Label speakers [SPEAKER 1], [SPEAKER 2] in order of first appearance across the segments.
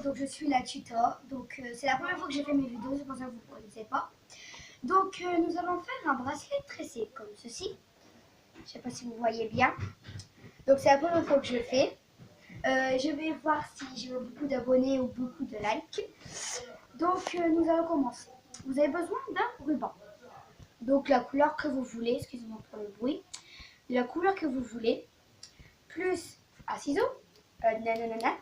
[SPEAKER 1] donc je suis la tuteur. Donc c'est la première fois que j'ai fait mes vidéos, c'est pour ça que vous ne connaissez pas. Donc nous allons faire un bracelet tressé comme ceci. Je ne sais pas si vous voyez bien. Donc c'est la première fois que je le fais. Je vais voir si j'ai beaucoup d'abonnés ou beaucoup de likes. Donc nous allons commencer. Vous avez besoin d'un ruban. Donc la couleur que vous voulez, excusez-moi pour le bruit. La couleur que vous voulez, plus un ciseau, nanana,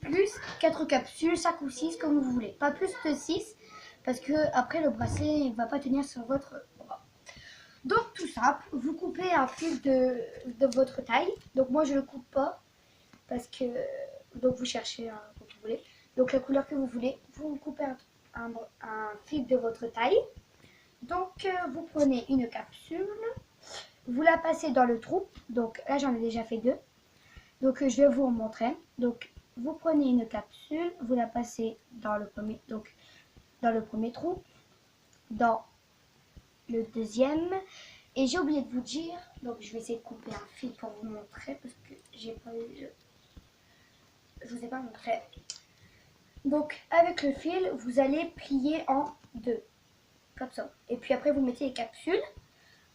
[SPEAKER 1] plus 4 capsules, 5 ou 6 comme vous voulez. Pas plus de 6 parce que après le bracelet ne va pas tenir sur votre bras. Donc tout simple, vous coupez un fil de votre taille. Donc moi je ne le coupe pas parce que donc vous cherchez comme vous voulez. Donc la couleur que vous voulez, vous coupez un fil de votre taille. Donc vous prenez une capsule, vous la passez dans le trou. Donc là j'en ai déjà fait 2. Donc je vais vous montrer. Donc vous prenez une capsule, vous la passez dans le premier, donc dans le premier trou, dans le deuxième. Et j'ai oublié de vous dire, donc je vais essayer de couper un fil pour vous montrer parce que j'ai pas eu, je vous ai pas montré. Donc avec le fil, vous allez plier en 2, comme ça. Et puis après vous mettez les capsules.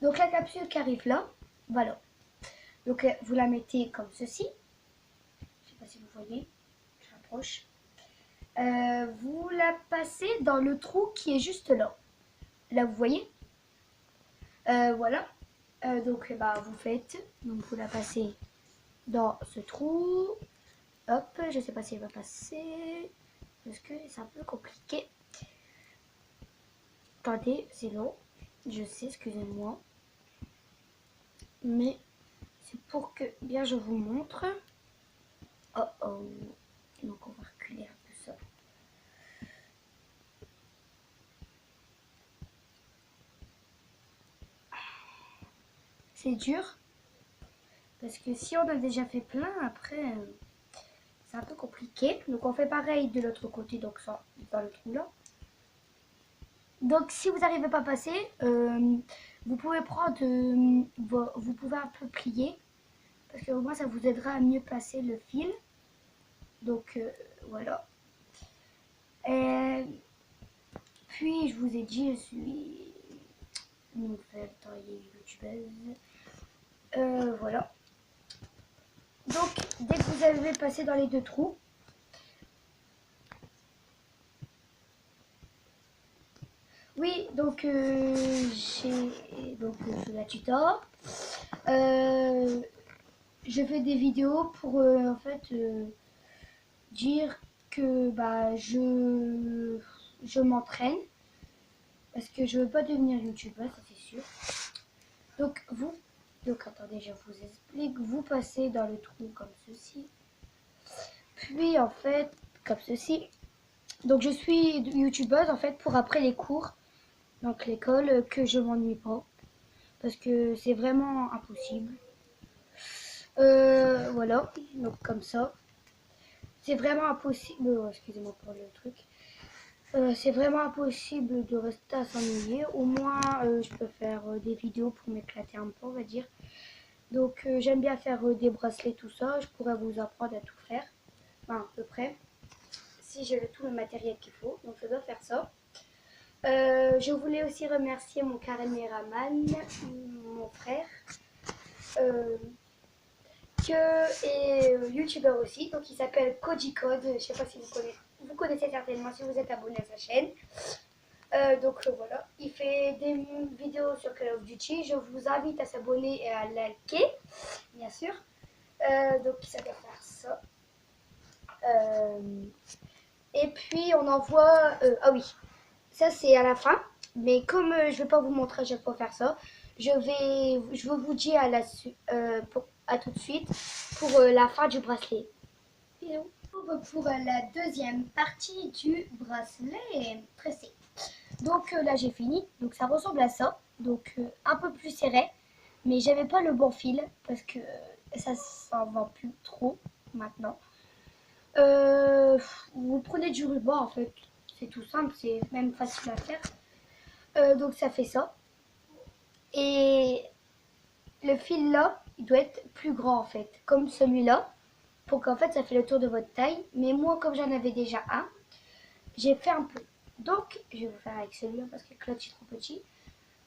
[SPEAKER 1] Donc la capsule qui arrive là, voilà. Donc vous la mettez comme ceci. Je sais pas si vous voyez, je rapproche. Vous la passez dans le trou qui est juste là. Là, vous voyez. Voilà. Donc, bah, vous faites. Donc, vous la passez dans ce trou. Hop, je sais pas si elle va passer. Parce que c'est un peu compliqué. Attendez, c'est long. Je sais, excusez-moi. Mais c'est pour que bien je vous montre. Oh oh. Donc, on va reculer un peu ça. C'est dur. Parce que si on a déjà fait plein, après, c'est un peu compliqué. Donc on fait pareil de l'autre côté, donc ça, dans le trou là. Donc si vous n'arrivez pas à passer, vous pouvez prendre, vous pouvez un peu plier. Parce que au moins ça vous aidera à mieux passer le fil. Donc voilà. Et puis je vous ai dit, je suis nouvelle youtubeuse. Voilà. Donc, dès que vous avez passé dans les 2 trous, oui, donc j'ai donc la tutor. Je fais des vidéos pour en fait dire que bah je m'entraîne parce que je veux pas devenir youtubeuse, ça c'est sûr. Donc attendez, je vous explique. Vous passez dans le trou comme ceci. Puis en fait, comme ceci. Donc je suis youtubeuse en fait pour après les cours, donc l'école, que je m'ennuie pas. Parce que c'est vraiment impossible. Voilà, donc comme ça. C'est vraiment impossible. Excusez-moi pour le truc. C'est vraiment impossible de rester à s'ennuyer. Au moins, je peux faire des vidéos pour m'éclater un peu, on va dire. Donc, j'aime bien faire des bracelets, tout ça. Je pourrais vous apprendre à tout faire. Enfin, à peu près. Si j'ai tout le matériel qu'il faut. Donc, je dois faire ça. Je voulais aussi remercier mon caméraman, mon frère, est youtubeur aussi, donc il s'appelle Koji Code. Je sais pas si vous connaissez certainement si vous êtes abonné à sa chaîne. Donc voilà, il fait des vidéos sur Call of Duty. Je vous invite à s'abonner et à liker, bien sûr. Donc ça va faire ça. Et puis on envoie. Ah oui, ça c'est à la fin. Mais comme je vais pas vous montrer à chaque fois faire ça, je vous dis à tout de suite pour la fin du bracelet. Bisous. Pour la deuxième partie du bracelet tressé. Donc là j'ai fini. Donc ça ressemble à ça. Donc un peu plus serré. Mais j'avais pas le bon fil parce que ça s'en vend plus trop maintenant. Vous prenez du ruban en fait. C'est tout simple. C'est même facile à faire. Donc ça fait ça. Et le fil là, il doit être plus grand en fait. Comme celui-là. pour qu'en fait ça fait le tour de votre taille. Mais moi, comme j'en avais déjà un, j'ai fait un peu. Donc, je vais vous faire avec celui-là parce que Claude est trop petit.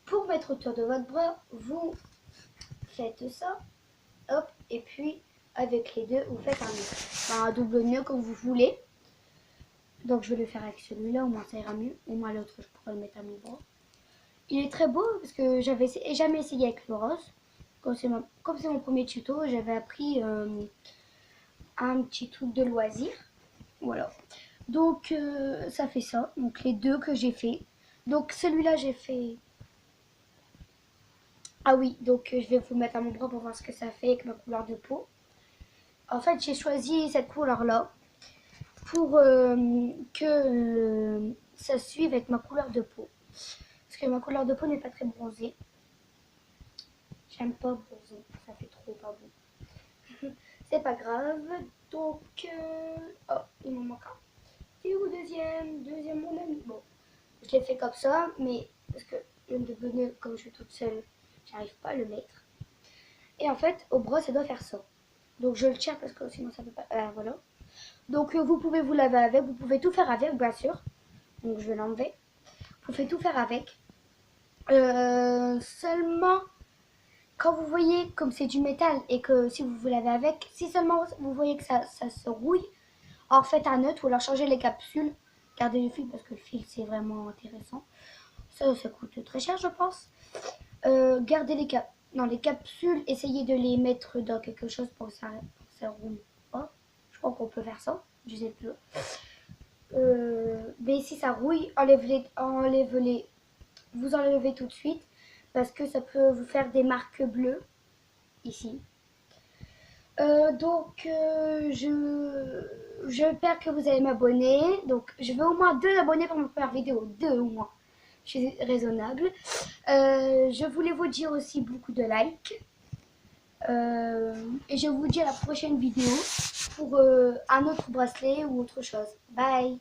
[SPEAKER 1] Pour mettre autour de votre bras, vous faites ça, hop, et puis avec les deux, vous faites un nœud. Enfin, un double nœud comme vous voulez. Donc, je vais le faire avec celui-là, au moins ça ira mieux. Au moins l'autre, je pourrais le mettre à mon bras. Il est très beau parce que j'avais jamais essayé avec le rose. Comme c'est mon premier tuto, j'avais appris un petit truc de loisir. Voilà. Donc ça fait ça. Donc les deux que j'ai fait. Donc celui-là j'ai fait. Ah oui, donc je vais vous mettre à mon bras pour voir ce que ça fait avec ma couleur de peau. En fait j'ai choisi cette couleur-là pour que ça suive avec ma couleur de peau. Parce que ma couleur de peau n'est pas très bronzée. J'aime pas bronzer, ça fait trop pas bon. C'est pas grave. Donc, oh, il m'en manque un. C'est où deuxième mon ami. Bon, je l'ai fait comme ça, mais parce que le double comme je suis toute seule, j'arrive pas à le mettre. Et en fait, au bras, ça doit faire ça. Donc je le tiens parce que sinon ça peut pas. Voilà. Donc vous pouvez vous laver avec, vous pouvez tout faire avec, bien sûr. Donc je vais l'enlever. Vous pouvez tout faire avec. Seulement quand vous voyez comme c'est du métal et que si vous vous lavez avec, si seulement vous voyez que ça se rouille, alors faites un neutre ou alors changez les capsules. Gardez le fil parce que le fil c'est vraiment intéressant. Ça coûte très cher je pense. Gardez les capsules, essayez de les mettre dans quelque chose pour que ça roule pas. Je crois qu'on peut faire ça, je sais plus. Mais si ça rouille, vous enlevez tout de suite parce que ça peut vous faire des marques bleues ici. J'espère que vous allez m'abonner. Donc je veux au moins 2 abonnés pour ma première vidéo, 2 au moins. Je suis raisonnable. Je voulais vous dire aussi beaucoup de likes. Et je vous dis à la prochaine vidéo pour un autre bracelet ou autre chose. Bye!